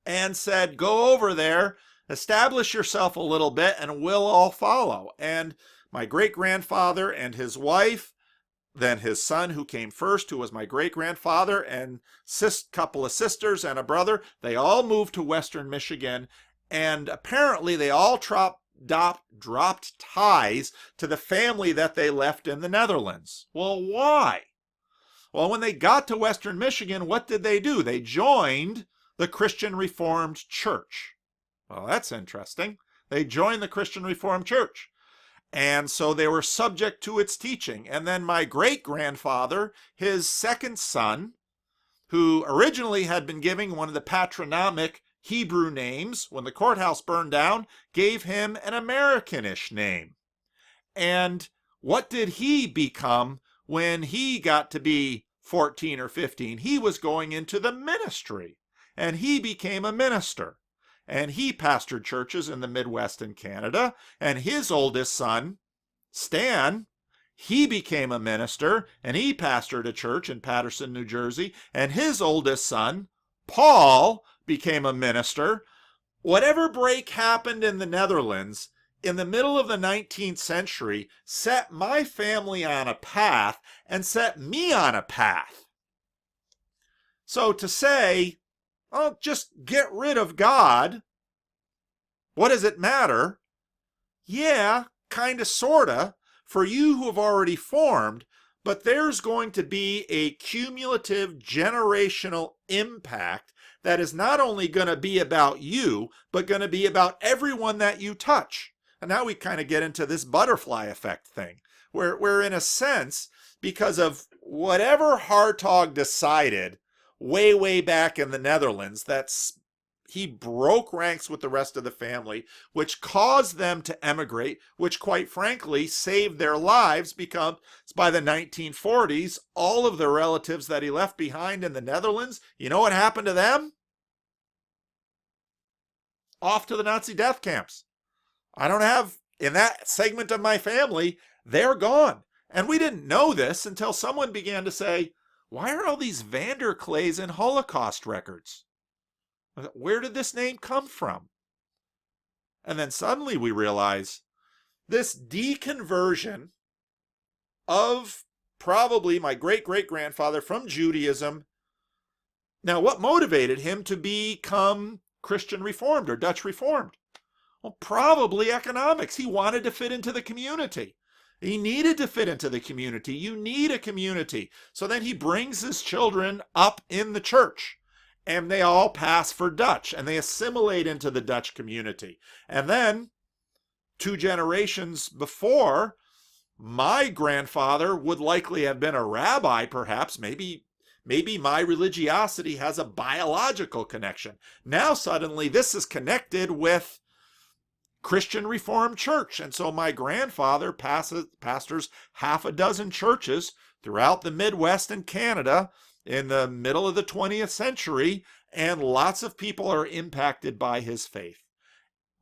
and said, go over there, establish yourself a little bit, and we'll all follow. And my great-grandfather and his wife, then his son who came first, who was my great-grandfather, and couple of sisters and a brother, they all moved to Western Michigan. And apparently they all dropped ties to the family that they left in the Netherlands. Well, why? Well, when they got to Western Michigan, what did they do? They joined the Christian Reformed Church. Well, that's interesting. They joined the Christian Reformed Church. And so they were subject to its teaching. And then my great-grandfather, his second son, who originally had been giving one of the patronymic Hebrew names, when the courthouse burned down, gave him an Americanish name. And what did he become when he got to be 14 or 15? He was going into the ministry, and he became a minister. And he pastored churches in the Midwest and Canada, and his oldest son, Stan, he became a minister, and he pastored a church in Peterson, New Jersey, and his oldest son, Paul, became a minister. Whatever break happened in the Netherlands in the middle of the 19th century set my family on a path and set me on a path. So to say, oh, just get rid of God, what does it matter? Yeah, kind of, sort of, for you who have already formed, but there's going to be a cumulative generational impact that is not only going to be about you, but going to be about everyone that you touch. And now we kind of get into this butterfly effect thing, where in a sense, because of whatever Hartog decided way back in the Netherlands, he broke ranks with the rest of the family, which caused them to emigrate, which quite frankly saved their lives, because by the 1940s, all of the relatives that he left behind in the Netherlands, you know what happened to them? Off to the Nazi death camps. I don't have, in that segment of my family, they're gone. And we didn't know this until someone began to say, Why are all these Vanderclays in Holocaust records? Where did this name come from? And then suddenly we realize this deconversion of probably my great-great-grandfather from Judaism. Now, what motivated him to become Christian Reformed or Dutch Reformed? Well, probably economics. He wanted to fit into the community. He needed to fit into the community. You need a community. So then he brings his children up in the church, and they all pass for Dutch, and they assimilate into the Dutch community. And then 2 generations before, my grandfather would likely have been a rabbi, perhaps. Maybe my religiosity has a biological connection. Now suddenly this is connected with Christian Reformed Church. And so my grandfather pastors half a dozen churches throughout the Midwest and Canada in the middle of the 20th century, and lots of people are impacted by his faith.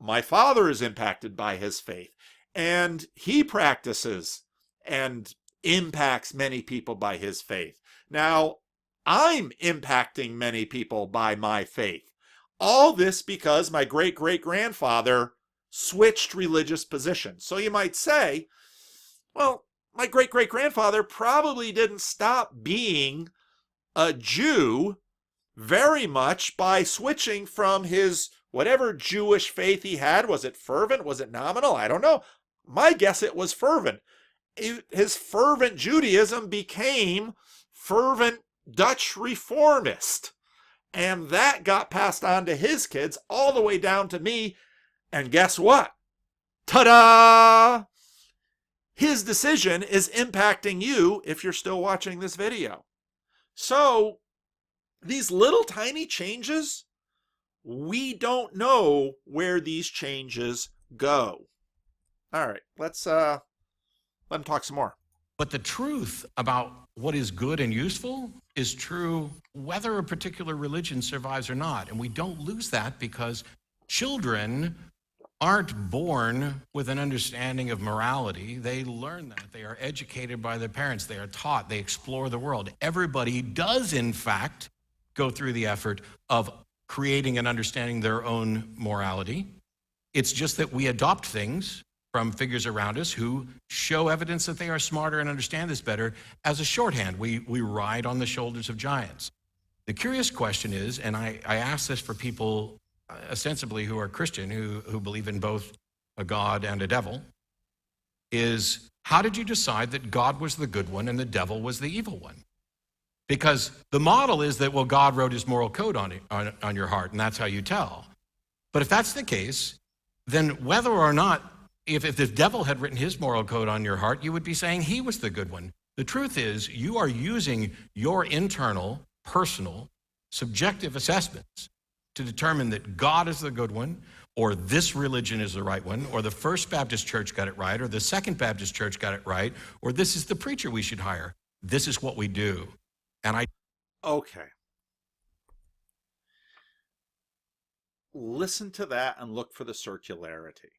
My father is impacted by his faith, and he practices and impacts many people by his faith. Now, I'm impacting many people by my faith. All this because my great-great-grandfather switched religious positions. So you might say, well, my great-great-grandfather probably didn't stop being a Jew very much by switching from his whatever Jewish faith he had. Was it fervent? Was it nominal? I don't know. My guess it was fervent. His fervent Judaism became fervent Dutch reformist. And that got passed on to his kids all the way down to me. And guess what? Ta-da! His decision is impacting you if you're still watching this video. So these little tiny changes, we don't know where these changes go. All right, let him talk some more. But the truth about what is good and useful is true whether a particular religion survives or not. And we don't lose that because children aren't born with an understanding of morality. They learn that. They are educated by their parents. They are taught. They explore the world. Everybody does, in fact, go through the effort of creating and understanding their own morality. It's just that we adopt things from figures around us who show evidence that they are smarter and understand this better as a shorthand. We ride on the shoulders of giants. The curious question is, and I ask this for people ostensibly who are Christian, who believe in both a God and a devil, is how did you decide that God was the good one and the devil was the evil one? Because the model is that, well, God wrote his moral code on your heart, and that's how you tell. But if that's the case, then whether or not, if the devil had written his moral code on your heart, you would be saying he was the good one. The truth is, you are using your internal, personal, subjective assessments to determine that God is the good one, or this religion is the right one, or the First Baptist Church got it right, or the Second Baptist Church got it right, or this is the preacher we should hire. This is what we do. And Okay. Listen to that and look for the circularity.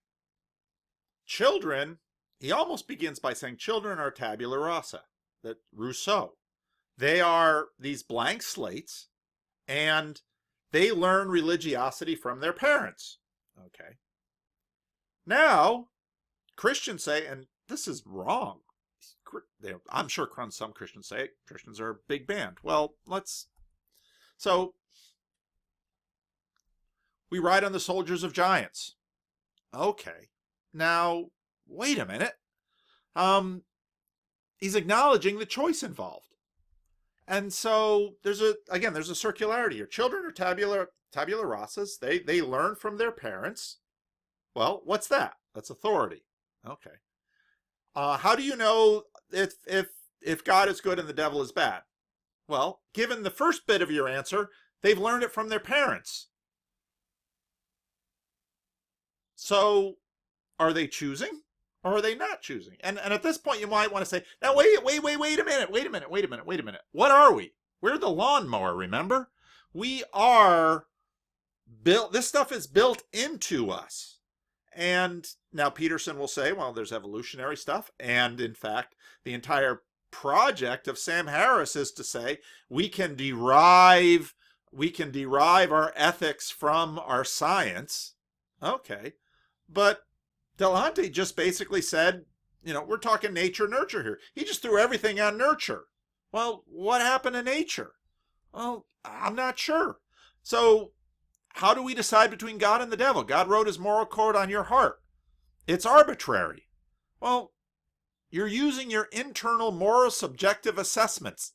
Children, he almost begins by saying children are tabula rasa, that Rousseau. They are these blank slates, and they learn religiosity from their parents. Okay. Now, Christians say, and this is wrong. I'm sure some Christians say Christians are a big band. Well, so we ride on the soldiers of giants. Okay. Now, wait a minute. He's acknowledging the choice involved. And so there's a circularity here. Children are tabula rasas. They learn from their parents. Well, what's that? That's authority. Okay. How do you know if God is good and the devil is bad? Well, given the first bit of your answer, they've learned it from their parents. So are they choosing or are they not choosing? And at this point, you might want to say, now wait a minute. What are we? We're the lawnmower, remember? We are built, this stuff is built into us. And now Peterson will say, well, there's evolutionary stuff. And in fact, the entire project of Sam Harris is to say we can derive our ethics from our science. Okay. But Dillahunty just basically said, we're talking nature, nurture here. He just threw everything on nurture. Well, what happened to nature? Well, I'm not sure. So how do we decide between God and the devil? God wrote his moral code on your heart. It's arbitrary. Well, you're using your internal moral subjective assessments.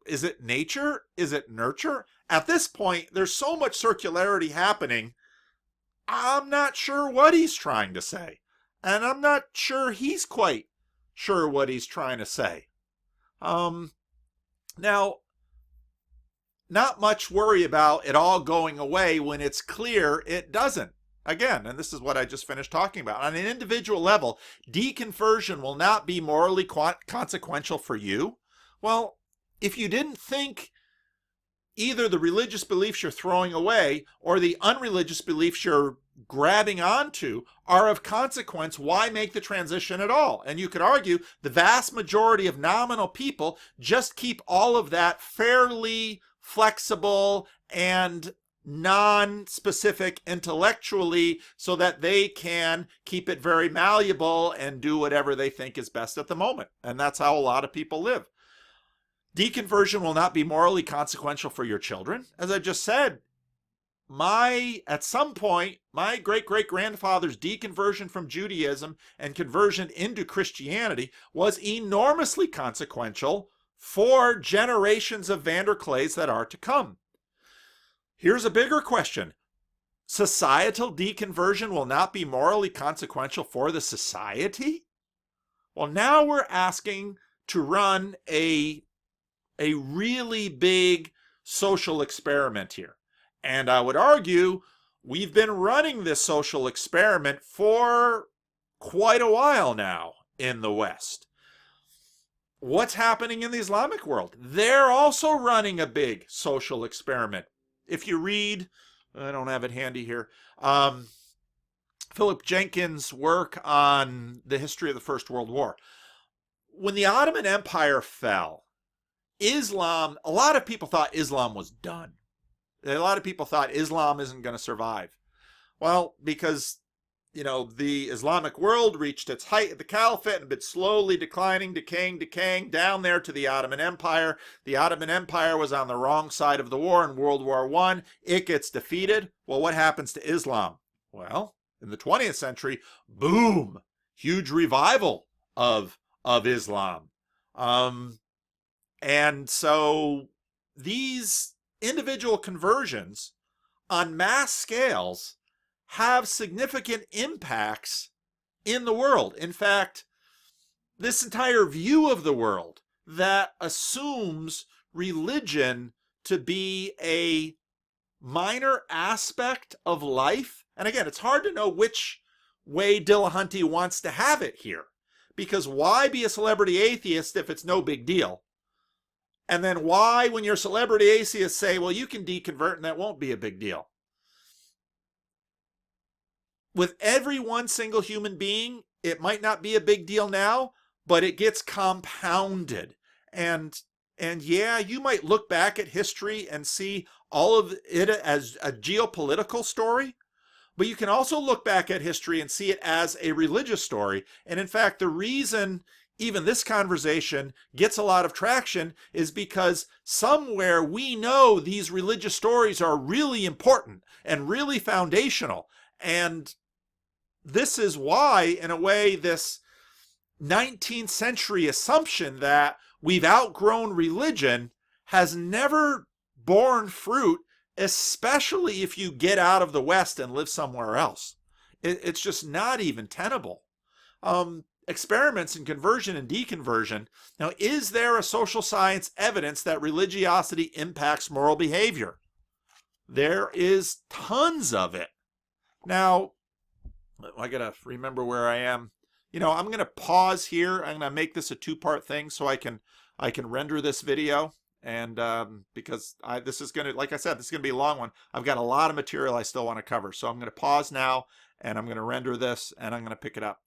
Is it nature? Is it nurture? At this point, there's so much circularity happening, I'm not sure what he's trying to say. And I'm not sure he's quite sure what he's trying to say. Now, not much worry about it all going away when it's clear it doesn't. Again, and this is what I just finished talking about. On an individual level, deconversion will not be morally consequential for you. Well, if you didn't think either the religious beliefs you're throwing away or the unreligious beliefs you're grabbing onto are of consequence, why make the transition at all? And you could argue the vast majority of nominal people just keep all of that fairly flexible and non-specific intellectually so that they can keep it very malleable and do whatever they think is best at the moment. And that's how a lot of people live. Deconversion will not be morally consequential for your children. As I just said, at some point, my great-great-grandfather's deconversion from Judaism and conversion into Christianity was enormously consequential for generations of Vanderklays that are to come. Here's a bigger question. Societal deconversion will not be morally consequential for the society? Well, now we're asking to run a really big social experiment here. And I would argue we've been running this social experiment for quite a while now in the West. What's happening in the Islamic world? They're also running a big social experiment. If you read, I don't have it handy here, Philip Jenkins' work on the history of the First World War. When the Ottoman Empire fell, Islam, a lot of people thought Islam was done. A lot of people thought Islam isn't going to survive. Well, because, the Islamic world reached its height at the Caliphate and been slowly declining, decaying, down there to the Ottoman Empire. The Ottoman Empire was on the wrong side of the war in World War I. It gets defeated. Well, what happens to Islam? Well, in the 20th century, boom, huge revival of Islam. And so these individual conversions on mass scales have significant impacts in the world. In fact, this entire view of the world that assumes religion to be a minor aspect of life, and again, it's hard to know which way Dillahunty wants to have it here, because why be a celebrity atheist if it's no big deal? And then why, when you're a celebrity atheist, say, well, you can deconvert and that won't be a big deal? With every one single human being, it might not be a big deal now, but it gets compounded. And yeah, you might look back at history and see all of it as a geopolitical story, but you can also look back at history and see it as a religious story. And in fact, the reason even this conversation gets a lot of traction is because somewhere we know these religious stories are really important and really foundational. And this is why, in a way, this 19th century assumption that we've outgrown religion has never borne fruit, especially if you get out of the West and live somewhere else. It's just not even tenable. Experiments in conversion and deconversion. Now, is there a social science evidence that religiosity impacts moral behavior? There is tons of it. Now, I gotta remember where I am. I'm gonna pause here. I'm gonna make this a two-part thing so I can render this video. And because this is gonna, like I said, this is gonna be a long one. I've got a lot of material I still want to cover. So I'm gonna pause now and I'm gonna render this and I'm gonna pick it up.